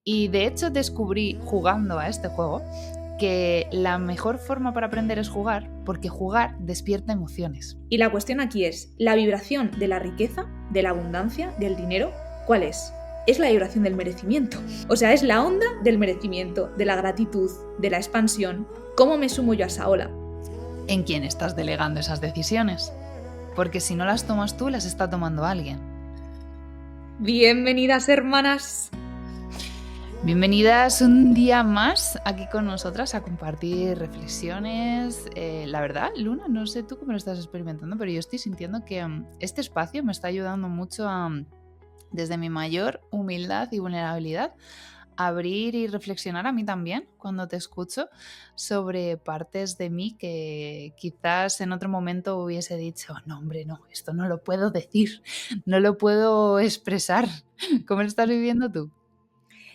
Y de hecho descubrí jugando a este juego que la mejor forma para aprender es jugar, porque jugar despierta emociones. Y la cuestión aquí es, ¿la vibración de la riqueza, de la abundancia, del dinero, cuál es? Es la vibración del merecimiento. O sea, es la onda del merecimiento, de la gratitud, de la expansión. ¿Cómo me sumo yo a esa ola? ¿En quién estás delegando esas decisiones? Porque si no las tomas tú, las está tomando alguien. Bienvenidas, hermanas. Bienvenidas un día más aquí con nosotras a compartir reflexiones. La verdad, Luna, no sé tú cómo lo estás experimentando, pero yo estoy sintiendo que este espacio me está ayudando mucho a, desde mi mayor humildad y vulnerabilidad, abrir y reflexionar a mí también cuando te escucho sobre partes de mí que quizás en otro momento hubiese dicho, no hombre, no, esto no lo puedo decir, no lo puedo expresar. ¿Cómo lo estás viviendo tú?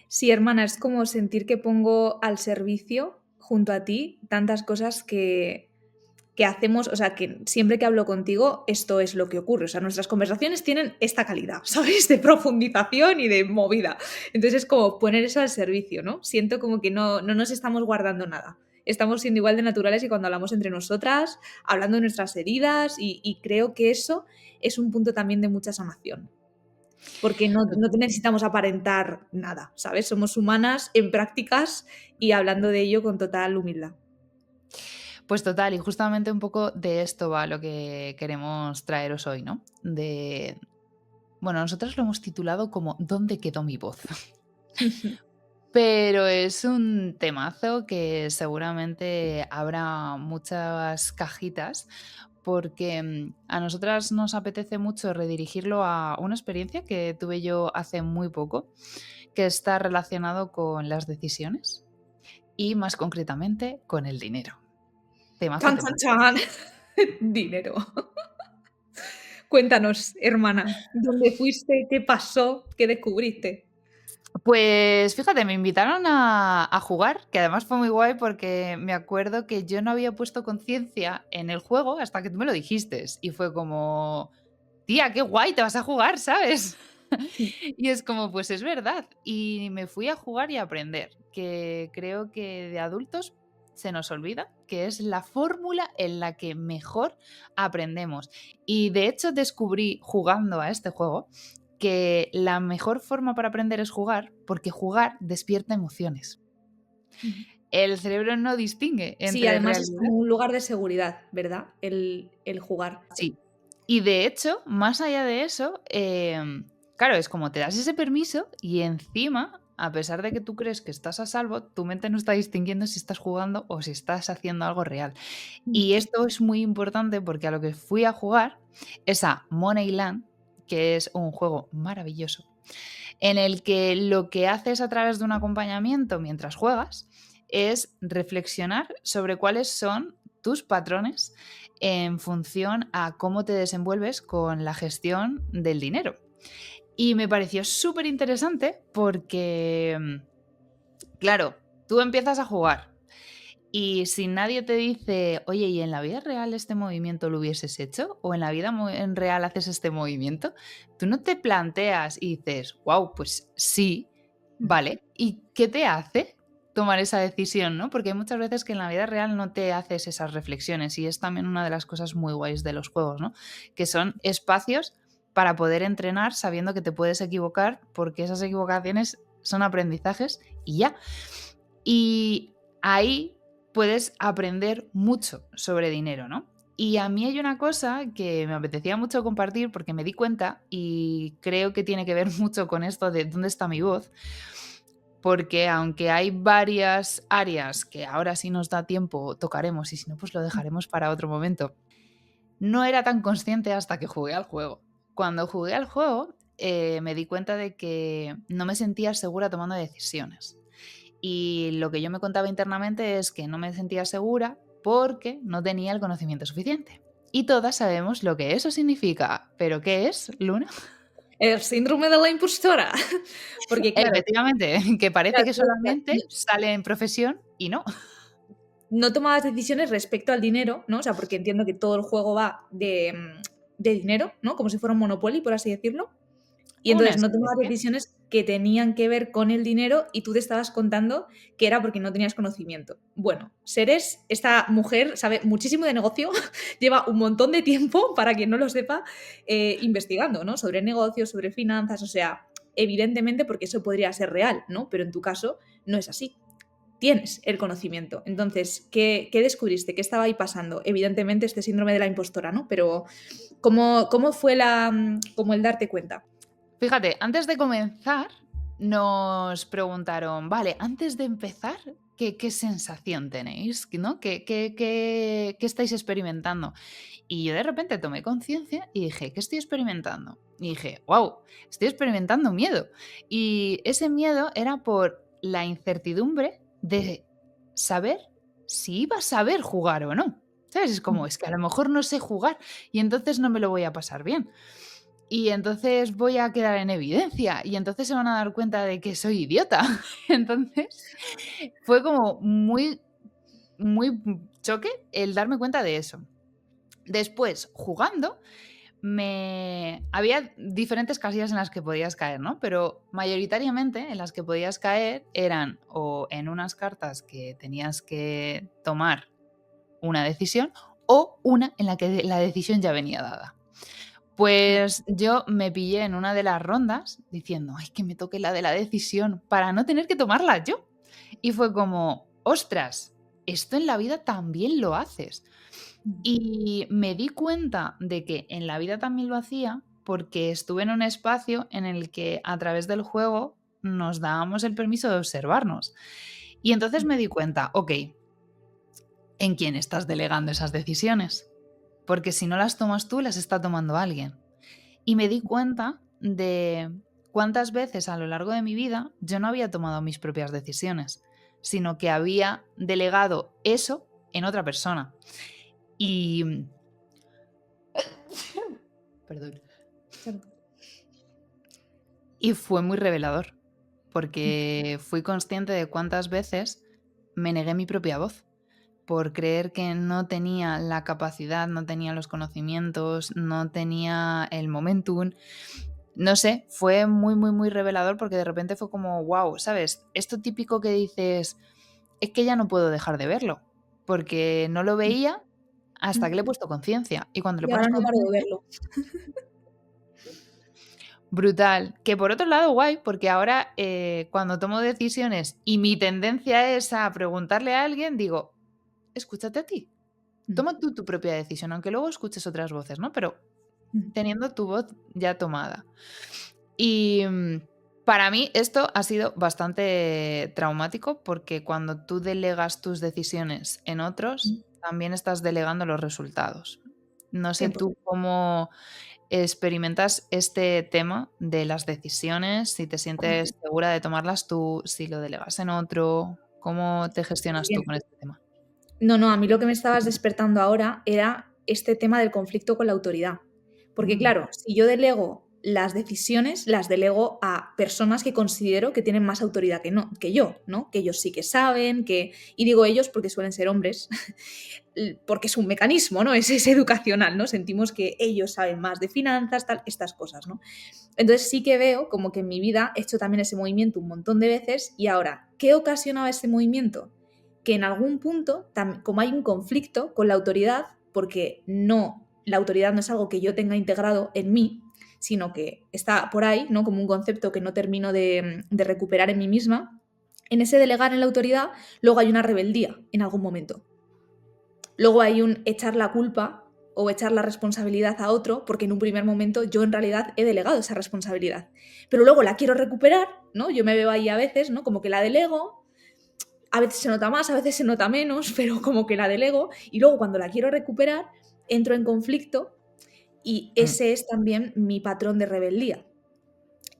Sí, hermana, es como sentir que pongo al servicio, junto a ti, tantas cosas que hacemos, o sea, que siempre que hablo contigo, esto es lo que ocurre. O sea, nuestras conversaciones tienen esta calidad, ¿sabes? De profundización y de movida. Entonces es como poner eso al servicio, ¿no? Siento como que no nos estamos guardando nada. Estamos siendo igual de naturales que cuando hablamos entre nosotras, hablando de nuestras heridas, y creo que eso es un punto también de mucha sanación. Porque no necesitamos aparentar nada, ¿sabes? Somos humanas en prácticas y hablando de ello con total humildad. Pues total, y justamente un poco de esto va lo que queremos traeros hoy, ¿no? Bueno, nosotros lo hemos titulado como ¿Dónde quedó mi voz? Pero es un temazo que seguramente habrá muchas cajitas porque a nosotras nos apetece mucho redirigirlo a una experiencia que tuve yo hace muy poco, que está relacionado con las decisiones y más concretamente con el dinero. Temazo, ¡Chan, chan, temazo. chan! Dinero. Cuéntanos, hermana, ¿dónde fuiste? ¿Qué pasó? ¿Qué descubriste? Pues fíjate, me invitaron a jugar, que además fue muy guay porque me acuerdo que yo no había puesto conciencia en el juego hasta que tú me lo dijiste. Y fue como, tía, qué guay, te vas a jugar, ¿sabes? Y es como, pues es verdad. Y me fui a jugar y a aprender, que creo que de adultos se nos olvida, que es la fórmula en la que mejor aprendemos. Y de hecho descubrí jugando a este juego que la mejor forma para aprender es jugar, porque jugar despierta emociones. Ujú. El cerebro no distingue Sí, entre además es realidad. como un lugar de seguridad, ¿verdad? El jugar. Sí. Y de hecho, más allá de eso, claro, es como te das ese permiso y encima, a pesar de que tú crees que estás a salvo, tu mente no está distinguiendo si estás jugando o si estás haciendo algo real. Mm. Y esto es muy importante porque a lo que fui a jugar es a Moneyland, que es un juego maravilloso, en el que lo que haces a través de un acompañamiento mientras juegas es reflexionar sobre cuáles son tus patrones en función a cómo te desenvuelves con la gestión del dinero. Y me pareció súper interesante porque, claro, tú empiezas a jugar y si nadie te dice, oye, ¿y en la vida real este movimiento lo hubieses hecho? ¿O en la vida en real haces este movimiento? Tú no te planteas y dices, wow, pues sí, vale. ¿Y qué te hace tomar esa decisión, no? Porque hay muchas veces que en la vida real no te haces esas reflexiones y es también una de las cosas muy guays de los juegos, ¿no? Que son espacios para poder entrenar sabiendo que te puedes equivocar porque esas equivocaciones son aprendizajes y ya. Y ahí puedes aprender mucho sobre dinero, ¿no? Y a mí hay una cosa que me apetecía mucho compartir porque me di cuenta y creo que tiene que ver mucho con esto de dónde está mi voz, porque aunque hay varias áreas que ahora sí nos da tiempo tocaremos y si no pues lo dejaremos para otro momento, no era tan consciente hasta que jugué al juego. Cuando jugué al juego me di cuenta de que no me sentía segura tomando decisiones. Y lo que yo me contaba internamente es que no me sentía segura porque no tenía el conocimiento suficiente. Y todas sabemos lo que eso significa. ¿Pero qué es, Luna? El síndrome de la impostora. Porque claro, Efectivamente, que parece claro, que tú decías, solamente sale en profesión y no. no tomabas decisiones respecto al dinero, ¿no? O sea, porque entiendo que todo el juego va de dinero, ¿no? Como si fuera un Monopoly, por así decirlo. Y Una entonces no tomabas especie. decisiones que tenían que ver con el dinero y tú te estabas contando que era porque no tenías conocimiento. Bueno, Seres, esta mujer sabe muchísimo de negocio, lleva un montón de tiempo, para quien no lo sepa, investigando, ¿no? Sobre negocios, sobre finanzas, o sea, evidentemente porque eso podría ser real, ¿no? Pero en tu caso no es así. Tienes el conocimiento. Entonces, ¿qué descubriste? ¿Qué estaba ahí pasando? Evidentemente este síndrome de la impostora, ¿no? Pero ¿cómo fue como el darte cuenta? Fíjate, antes de comenzar nos preguntaron, vale, antes de empezar, ¿qué sensación tenéis? ¿No? ¿Qué estáis experimentando? Y yo de repente tomé conciencia y dije, ¿qué estoy experimentando? Y dije, wow, estoy experimentando miedo. Y ese miedo era por la incertidumbre de saber si iba a saber jugar o no. ¿Sabes? Es como, es que a lo mejor no sé jugar y entonces no me lo voy a pasar bien. Y entonces voy a quedar en evidencia y entonces se van a dar cuenta de que soy idiota. Entonces fue como muy, muy choque el darme cuenta de eso. Después, jugando, había diferentes casillas en las que podías caer, ¿no? Pero mayoritariamente en las que podías caer eran o en unas cartas que tenías que tomar una decisión o una en la que la decisión ya venía dada. Pues yo me pillé en una de las rondas diciendo, ay, que me toque la de la decisión para no tener que tomarla yo. Y fue como, ostras, esto en la vida también lo haces. Y me di cuenta de que en la vida también lo hacía porque estuve en un espacio en el que a través del juego nos dábamos el permiso de observarnos. Y entonces me di cuenta, ok, ¿en quién estás delegando esas decisiones? Porque si no las tomas tú, las está tomando alguien. Y me di cuenta de cuántas veces a lo largo de mi vida yo no había tomado mis propias decisiones, sino que había delegado eso en otra persona. Y... Perdón. Y fue muy revelador, porque fui consciente de cuántas veces me negué mi propia voz por creer que no tenía la capacidad, no tenía los conocimientos, no tenía el momentum. No sé, fue muy, muy, muy revelador porque de repente fue como, wow, ¿sabes? Esto típico que dices, es que ya no puedo dejar de verlo, porque no lo veía hasta que le he puesto conciencia. Y cuando le Y ahora pones no paro de conciencia, verlo. brutal. Que por otro lado, guay, porque ahora cuando tomo decisiones y mi tendencia es a preguntarle a alguien, digo, escúchate a ti. Toma tú tu propia decisión, aunque luego escuches otras voces, ¿no? Pero teniendo tu voz ya tomada. Y para mí esto ha sido bastante traumático porque cuando tú delegas tus decisiones en otros, también estás delegando los resultados. No sé 100%. tú cómo experimentas este tema de las decisiones, si te sientes segura de tomarlas tú, si lo delegas en otro, ¿cómo te gestionas tú Bien. con este tema? No, a mí lo que me estabas despertando ahora era este tema del conflicto con la autoridad. Porque claro, si yo delego las decisiones, las delego a personas que considero que tienen más autoridad que yo, ¿no? Que ellos sí que saben, y digo ellos porque suelen ser hombres, porque es un mecanismo, ¿no? Es educacional, ¿no? Sentimos que ellos saben más de finanzas, tal, estas cosas, ¿no? Entonces sí que veo como que en mi vida he hecho también ese movimiento un montón de veces y ahora, ¿qué ocasionaba ese movimiento? Que en algún punto, como hay un conflicto con la autoridad, porque la autoridad no es algo que yo tenga integrado en mí, sino que está por ahí, ¿no? Como un concepto que no termino de recuperar en mí misma, en ese delegar en la autoridad, luego hay una rebeldía en algún momento. Luego hay un echar la culpa o echar la responsabilidad a otro, porque en un primer momento yo en realidad he delegado esa responsabilidad. Pero luego la quiero recuperar, ¿no? Yo me veo ahí a veces, ¿no? Como que la delego, a veces se nota más, a veces se nota menos, pero como que la delego y luego cuando la quiero recuperar entro en conflicto y ese es también mi patrón de rebeldía,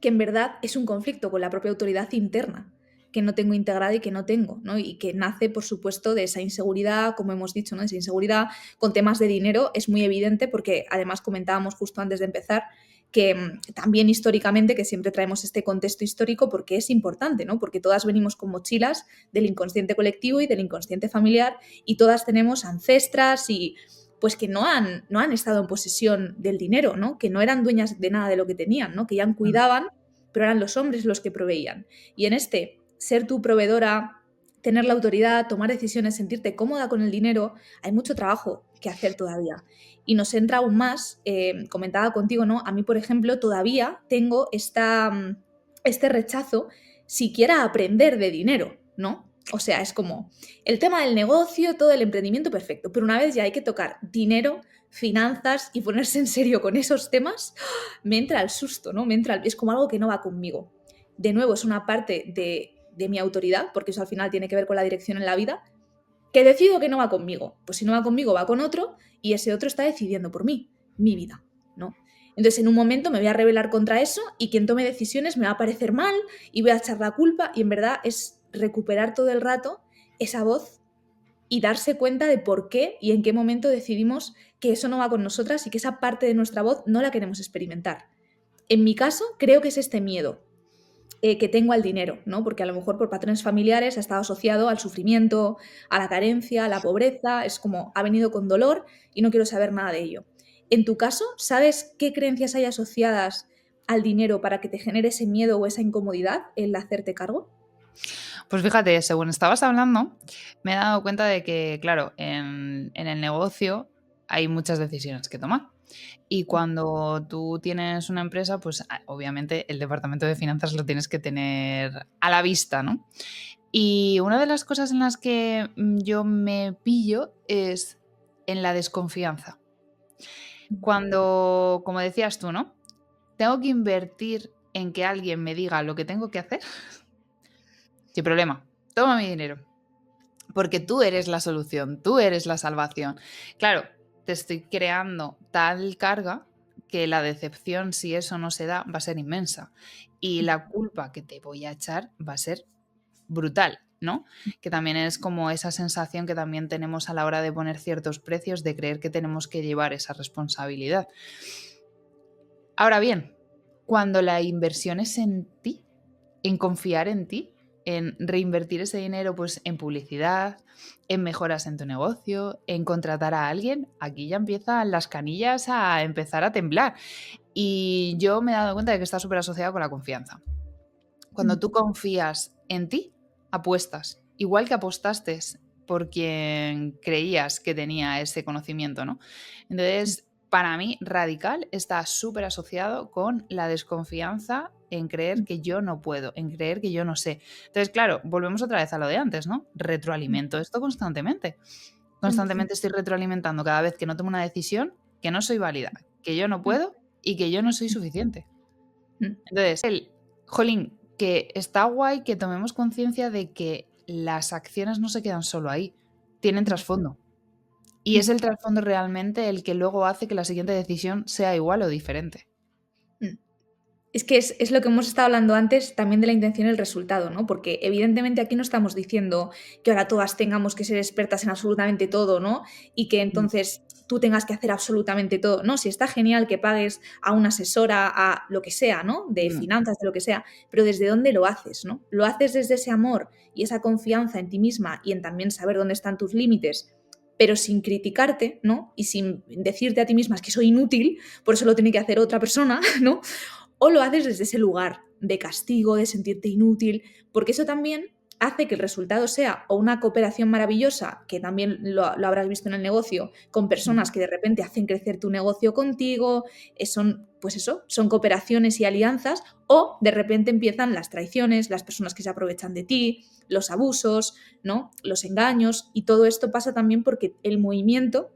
que en verdad es un conflicto con la propia autoridad interna que no tengo integrada y que no tengo, ¿no? Y que nace, por supuesto, de esa inseguridad, como hemos dicho, ¿no? Esa inseguridad con temas de dinero es muy evidente porque además comentábamos justo antes de empezar que también históricamente, que siempre traemos este contexto histórico porque es importante, ¿no? Porque todas venimos con mochilas del inconsciente colectivo y del inconsciente familiar y todas tenemos ancestras y pues que no han estado en posesión del dinero, ¿no? Que no eran dueñas de nada de lo que tenían, ¿no? Que ya Mm. cuidaban, pero eran los hombres los que proveían. Y en este, ser tu proveedora, tener la autoridad, tomar decisiones, sentirte cómoda con el dinero, hay mucho trabajo que hacer todavía. Y nos entra aún más, comentaba contigo, ¿no? A mí, por ejemplo, todavía tengo este rechazo siquiera a aprender de dinero, ¿no? O sea, es como el tema del negocio, todo el emprendimiento, perfecto. Pero una vez ya hay que tocar dinero, finanzas y ponerse en serio con esos temas, me entra el susto, ¿no? Es como algo que no va conmigo. De nuevo, es una parte de mi autoridad, porque eso al final tiene que ver con la dirección en la vida, que decido que no va conmigo. Pues si no va conmigo, va con otro y ese otro está decidiendo por mí, mi vida, ¿no? Entonces en un momento me voy a rebelar contra eso y quien tome decisiones me va a parecer mal y voy a echar la culpa y en verdad es recuperar todo el rato esa voz y darse cuenta de por qué y en qué momento decidimos que eso no va con nosotras y que esa parte de nuestra voz no la queremos experimentar. En mi caso, creo que es este miedo que tengo al dinero, ¿no? Porque a lo mejor por patrones familiares ha estado asociado al sufrimiento, a la carencia, a la pobreza, es como ha venido con dolor y no quiero saber nada de ello. En tu caso, ¿sabes qué creencias hay asociadas al dinero para que te genere ese miedo o esa incomodidad el hacerte cargo? Pues fíjate, según estabas hablando, me he dado cuenta de que, claro, en el negocio hay muchas decisiones que tomar. Y cuando tú tienes una empresa, pues obviamente el departamento de finanzas lo tienes que tener a la vista, ¿no? Y una de las cosas en las que yo me pillo es en la desconfianza. Cuando, como decías tú, ¿no? Tengo que invertir en que alguien me diga lo que tengo que hacer, sin problema, toma mi dinero. Porque tú eres la solución, tú eres la salvación. Claro, te estoy creando tal carga que la decepción, si eso no se da, va a ser inmensa. Y la culpa que te voy a echar va a ser brutal, ¿no? Que también es como esa sensación que también tenemos a la hora de poner ciertos precios, de creer que tenemos que llevar esa responsabilidad. Ahora bien, cuando la inversión es en ti, en confiar en ti, en reinvertir ese dinero pues, en publicidad, en mejoras en tu negocio, en contratar a alguien, aquí ya empiezan las canillas a empezar a temblar. Y yo me he dado cuenta de que está súper asociado con la confianza. Cuando tú confías en ti, apuestas. Igual que apostaste por quien creías que tenía ese conocimiento, ¿no? Entonces, para mí, radical está súper asociado con la desconfianza en creer que yo no puedo, en creer que yo no sé. Entonces, claro, volvemos otra vez a lo de antes, ¿no? Retroalimento esto constantemente. 100%. Constantemente estoy retroalimentando cada vez que no tomo una decisión que no soy válida, que yo no puedo y que yo no soy suficiente. Entonces, jolín, que está guay que tomemos conciencia de que las acciones no se quedan solo ahí, tienen trasfondo. Y es el trasfondo realmente el que luego hace que la siguiente decisión sea igual o diferente. Es que es lo que hemos estado hablando antes también de la intención y el resultado, ¿no? Porque evidentemente aquí no estamos diciendo que ahora todas tengamos que ser expertas en absolutamente todo, ¿no? Y que Mm. entonces tú tengas que hacer absolutamente todo. No, si está genial que pagues a una asesora, a lo que sea, ¿no? De Mm. finanzas, de lo que sea, pero ¿desde dónde lo haces, no? Lo haces desde ese amor y esa confianza en ti misma y en también saber dónde están tus límites, pero sin criticarte, ¿no? Y sin decirte a ti misma que soy inútil, por eso lo tiene que hacer otra persona, ¿no? O lo haces desde ese lugar de castigo, de sentirte inútil, porque eso también hace que el resultado sea o una cooperación maravillosa, que también lo habrás visto en el negocio, con personas que de repente hacen crecer tu negocio contigo, son, pues eso, son cooperaciones y alianzas, o de repente empiezan las traiciones, las personas que se aprovechan de ti, los abusos, ¿no? Los engaños, y todo esto pasa también porque el movimiento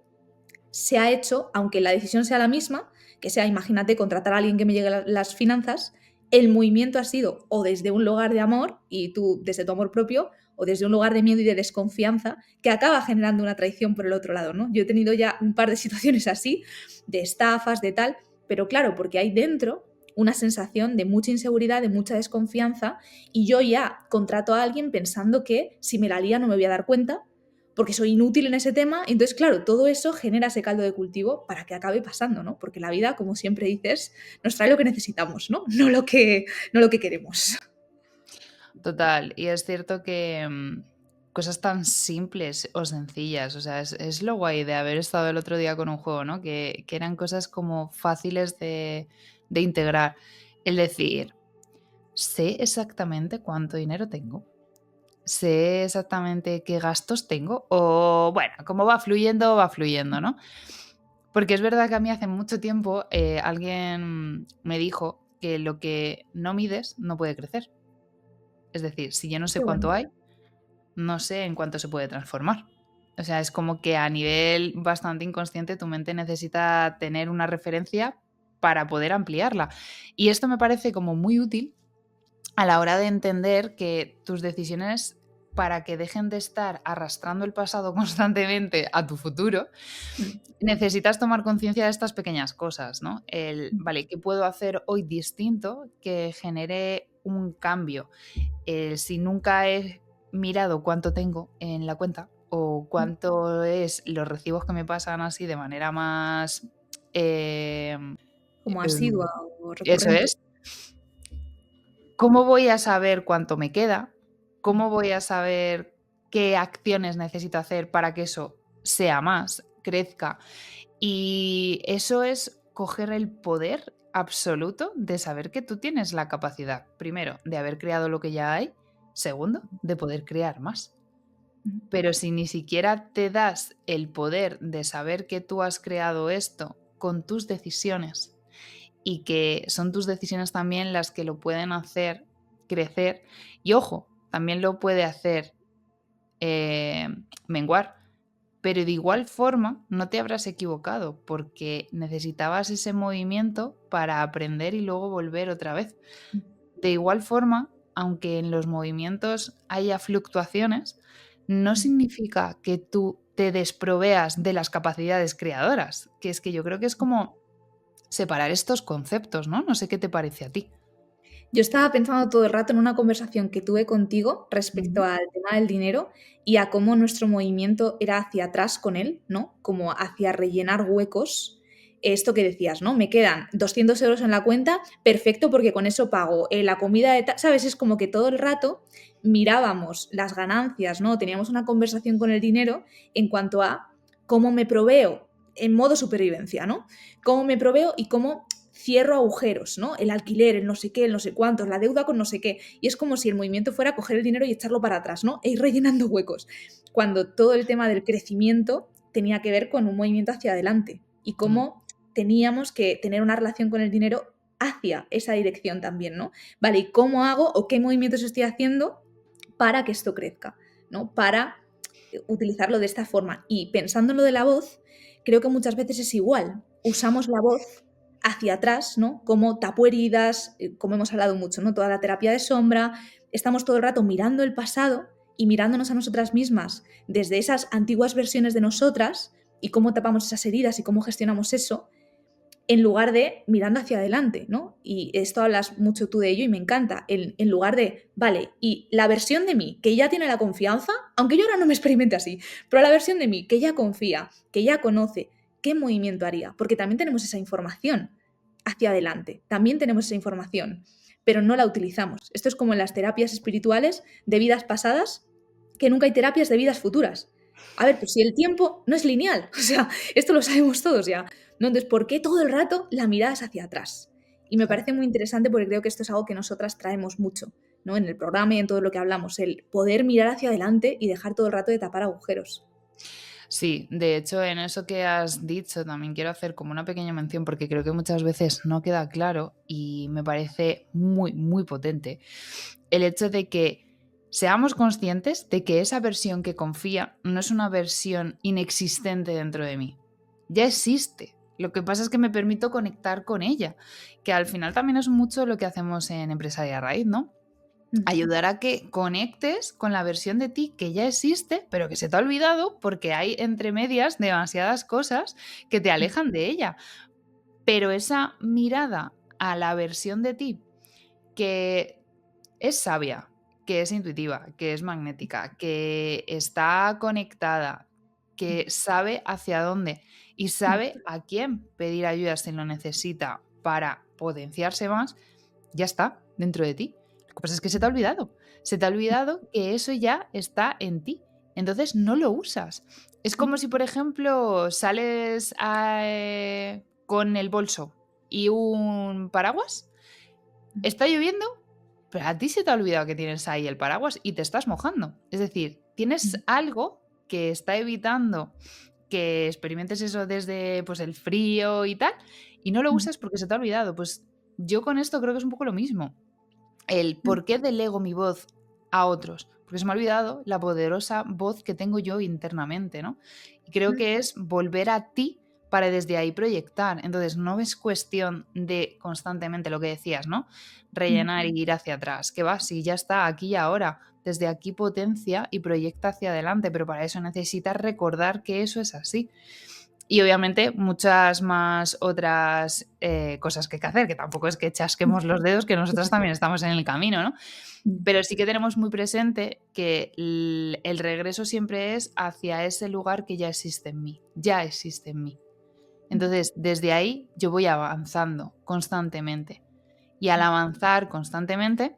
se ha hecho, aunque la decisión sea la misma, que sea, imagínate, contratar a alguien que me llegue las finanzas, el movimiento ha sido o desde un lugar de amor y tú desde tu amor propio, o desde un lugar de miedo y de desconfianza que acaba generando una traición por el otro lado, ¿no? Yo he tenido ya un par de situaciones así, de estafas, de tal, pero claro, porque hay dentro una sensación de mucha inseguridad, de mucha desconfianza, y yo ya contrato a alguien pensando que si me la lía no me voy a dar cuenta, porque soy inútil en ese tema. Entonces, claro, todo eso genera ese caldo de cultivo para que acabe pasando, ¿no? Porque la vida, como siempre dices, nos trae lo que necesitamos, ¿no? No lo que queremos. Total, y es cierto que cosas tan simples o sencillas. O sea, es lo guay de haber estado el otro día con un juego, ¿no? Que eran cosas como fáciles de integrar. El decir, sé exactamente cuánto dinero tengo, sé exactamente qué gastos tengo, o bueno, como va fluyendo, ¿no? Porque es verdad que a mí hace mucho tiempo alguien me dijo que lo que no mides no puede crecer. Es decir, si yo no sé Qué cuánto bonito. hay, no sé en cuánto se puede transformar. O sea, es como que a nivel bastante inconsciente tu mente necesita tener una referencia para poder ampliarla. Y esto me parece como muy útil a la hora de entender que tus decisiones, para que dejen de estar arrastrando el pasado constantemente a tu futuro, Mm, necesitas tomar conciencia de estas pequeñas cosas, ¿no? El, mm, vale, ¿qué puedo hacer hoy distinto que genere un cambio? Si nunca he mirado cuánto tengo en la cuenta o mm. cuánto es los recibos que me pasan así de manera más... em, Como em, asidua o eso recurrente. es. ¿Cómo voy a saber cuánto me queda? Mm, ¿Cómo voy a saber qué acciones necesito hacer para que eso sea más, crezca? Y eso es coger el poder absoluto de saber que tú tienes la capacidad, primero, de haber creado lo que ya hay, segundo, de poder crear más. mm. Pero si ni siquiera te das el poder de saber que tú has creado esto con tus decisiones y que son tus decisiones también las que lo pueden hacer crecer, y ojo, también lo puede hacer eh, menguar, pero de igual forma no te habrás equivocado porque necesitabas ese movimiento para aprender y luego volver otra vez. De igual forma, aunque en los movimientos haya fluctuaciones, no significa que tú te desproveas de las capacidades creadoras, que es que yo creo que es como separar estos conceptos, ¿no? No sé qué te parece a ti. Yo estaba pensando todo el rato en una conversación que tuve contigo respecto Ujú. al tema del dinero y a cómo nuestro movimiento era hacia atrás con él, ¿no? Como hacia rellenar huecos. Esto que decías, ¿no? Me quedan 200 euros en la cuenta, perfecto, porque con eso pago la comida de ¿sabes? Es como que todo el rato mirábamos las ganancias, ¿no? Teníamos una conversación con el dinero en cuanto a cómo me proveo en modo supervivencia, ¿no? Cómo me proveo y cómo cierro agujeros, ¿no? El alquiler, el no sé qué, el no sé cuántos, la deuda con no sé qué. Y es como si el movimiento fuera coger el dinero y echarlo para atrás, ¿no? E ir rellenando huecos. Cuando todo el tema del crecimiento tenía que ver con un movimiento hacia adelante y Mm. cómo teníamos que tener una relación con el dinero hacia esa dirección también, ¿no? Vale, ¿y cómo hago o qué movimientos estoy haciendo para que esto crezca, ¿no? Para utilizarlo de esta forma. Y pensando en lo de la voz, creo que muchas veces es igual. Usamos la voz hacia atrás, ¿no? Como tapo heridas, como hemos hablado mucho, ¿no? Toda la terapia de sombra. Estamos todo el rato mirando el pasado y mirándonos a nosotras mismas desde esas antiguas versiones de nosotras y cómo tapamos esas heridas y cómo gestionamos eso, en lugar de mirando hacia adelante, ¿no? Y esto hablas mucho tú de ello y me encanta, en lugar de, vale, y la versión de mí que ya tiene la confianza, aunque yo ahora no me experimente así, pero la versión de mí que ya confía, que ya conoce, ¿qué movimiento haría? Porque también tenemos esa información hacia adelante, también tenemos esa información, pero no la utilizamos. Esto es como en las terapias espirituales de vidas pasadas, que nunca hay terapias de vidas futuras. A ver, pues si el tiempo no es lineal, o sea, esto lo sabemos todos ya, ¿no? Entonces, ¿por qué todo el rato la mirada es hacia atrás? Y me Claro. parece muy interesante porque creo que esto es algo que nosotras traemos mucho, ¿no? En el programa y en todo lo que hablamos, el poder mirar hacia adelante y dejar todo el rato de tapar agujeros. Sí, de hecho, en eso que has dicho también quiero hacer como una pequeña mención porque creo que muchas veces no queda claro y me parece muy, muy potente el hecho de que seamos conscientes de que esa versión que confía no es una versión inexistente dentro de mí. Ya existe. Lo que pasa es que me permito conectar con ella, que al final también es mucho lo que hacemos en Empresaria Raíz, ¿no? Mm, Ayudar a que conectes con la versión de ti que ya existe, pero que se te ha olvidado porque hay entre medias demasiadas cosas que te mm, alejan de ella. Pero esa mirada a la versión de ti que es sabia, que es intuitiva, que es magnética, que está conectada, que sabe hacia dónde y mm, sabe a quién pedir ayuda si lo necesita para potenciarse más, ya está dentro de ti. Pues es que se te ha olvidado. Se te ha olvidado que eso ya está en ti. Entonces no lo usas. Es como si, por ejemplo, sales con el bolso y un paraguas. Está lloviendo, pero a ti se te ha olvidado que tienes ahí el paraguas y te estás mojando. Es decir, tienes algo que está evitando que experimentes eso desde pues, el frío y tal, y no lo usas porque se te ha olvidado. Pues yo con esto creo que es un poco lo mismo. El por qué delego mi voz a otros. Porque se me ha olvidado la poderosa voz que tengo yo internamente, ¿no? Y creo que es volver a ti para desde ahí proyectar. Entonces, no es cuestión de constantemente lo que decías, ¿no? Rellenar y ir hacia atrás. Que va, si ya está aquí y ahora. Desde aquí potencia y proyecta hacia adelante, pero para eso necesitas recordar que eso es así. Y obviamente muchas más otras cosas que hay que hacer, que tampoco es que chasquemos los dedos, que nosotros también estamos en el camino, ¿no? Pero sí que tenemos muy presente que el regreso siempre es hacia ese lugar que ya existe en mí, ya existe en mí. Entonces, desde ahí yo voy avanzando constantemente. Y al avanzar constantemente,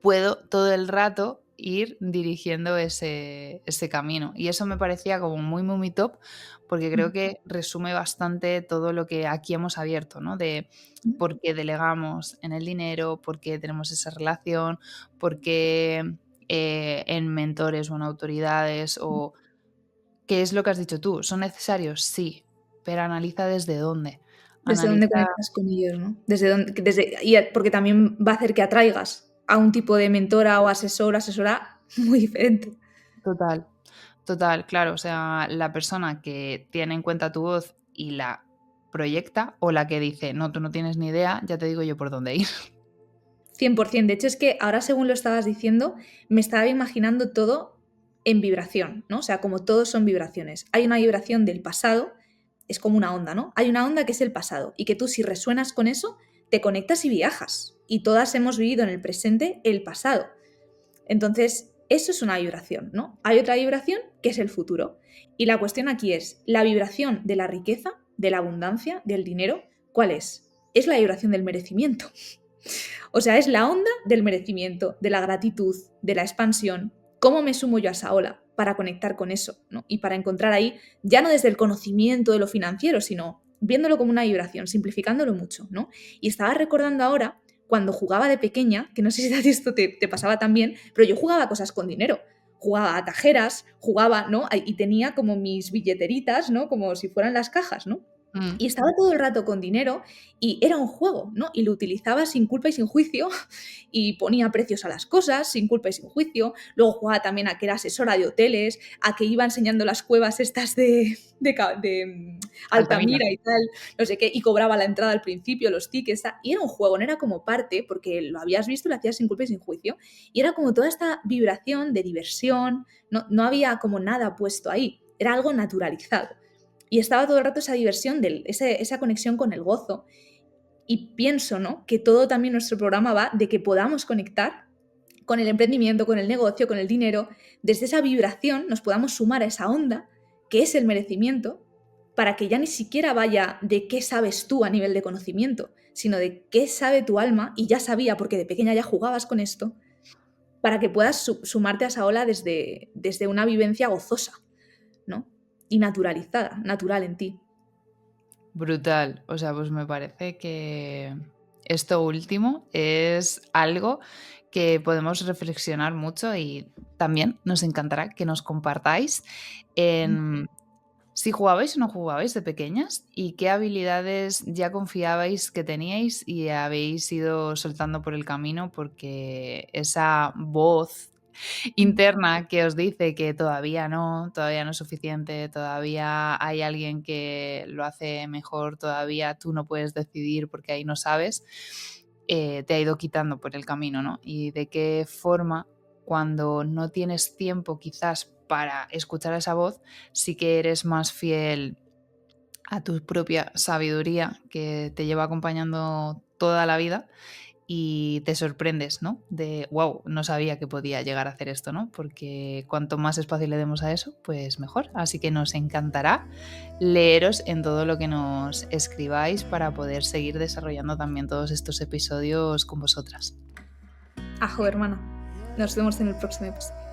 puedo todo el rato ir dirigiendo ese camino. Y eso me parecía como muy, muy, muy top, porque creo que resume bastante todo lo que aquí hemos abierto, ¿no? De por qué delegamos en el dinero, por qué tenemos esa relación, por qué en mentores o en autoridades, o qué es lo que has dicho tú. ¿Son necesarios? Sí, pero analiza desde dónde. Desde dónde Analiza conectas con ellos, ¿no? Porque también va a hacer que atraigas a un tipo de mentora o asesor, asesora muy diferente. total. Total, claro, o sea, la persona que tiene en cuenta tu voz y la proyecta o la que dice, no, tú no tienes ni idea, ya te digo yo por dónde ir. 100%. De hecho, es que ahora, según lo estabas diciendo, me estaba imaginando todo en vibración, ¿no? O sea, como todos son vibraciones. Hay una vibración del pasado, es como una onda, ¿no? Hay una onda que es el pasado y que tú, si resuenas con eso, te conectas y viajas. Y todas hemos vivido en el presente el pasado. Entonces, eso es una vibración, ¿no? Hay otra vibración que es el futuro. Y la cuestión aquí es, la vibración de la riqueza, de la abundancia, del dinero, ¿cuál es? Es la vibración del merecimiento. O sea, es la onda del merecimiento, de la gratitud, de la expansión. ¿Cómo me sumo yo a esa ola para conectar con eso, ¿no? Y para encontrar ahí, ya no desde el conocimiento de lo financiero, sino viéndolo como una vibración, simplificándolo mucho, ¿no? Y estaba recordando ahora cuando jugaba de pequeña, que no sé si a ti esto te pasaba también, pero yo jugaba cosas con dinero. Jugaba a tajeras, jugaba, ¿no? Y tenía como mis billeteritas, ¿no? Como si fueran las cajas, ¿no? Mm. Y estaba todo el rato con dinero y era un juego, ¿no? Y lo utilizaba sin culpa y sin juicio y ponía precios a las cosas sin culpa y sin juicio. Luego jugaba también a que era asesora de hoteles, a que iba enseñando las cuevas estas de Altamira. Altamira y tal, no sé qué, y cobraba la entrada al principio, los tickets, y era un juego, no era como parte, porque lo habías visto y lo hacías sin culpa y sin juicio. Y era como toda esta vibración de diversión, no había como nada puesto ahí, era algo naturalizado. Y estaba todo el rato esa diversión, esa conexión con el gozo. Y pienso, ¿no? Que todo también nuestro programa va de que podamos conectar con el emprendimiento, con el negocio, con el dinero. Desde esa vibración nos podamos sumar a esa onda, que es el merecimiento, para que ya ni siquiera vaya de qué sabes tú a nivel de conocimiento, sino de qué sabe tu alma, y ya sabía porque de pequeña ya jugabas con esto, para que puedas sumarte a esa ola desde una vivencia gozosa, ¿no? Y naturalizada, natural en ti. Brutal. O sea, pues me parece que esto último es algo que podemos reflexionar mucho y también nos encantará que nos compartáis en si jugabais o no jugabais de pequeñas y qué habilidades ya confiabais que teníais y habéis ido soltando por el camino porque esa voz interna que os dice que todavía no es suficiente, todavía hay alguien que lo hace mejor, todavía tú no puedes decidir porque ahí no sabes, te ha ido quitando por el camino, ¿no? Y de qué forma, cuando no tienes tiempo quizás para escuchar esa voz, sí que eres más fiel a tu propia sabiduría que te lleva acompañando toda la vida y te sorprendes, ¿no? De, wow, no sabía que podía llegar a hacer esto, ¿no? Porque cuanto más espacio le demos a eso, pues mejor. Así que nos encantará leeros en todo lo que nos escribáis para poder seguir desarrollando también todos estos episodios con vosotras. Ajo, hermana. Nos vemos en el próximo episodio.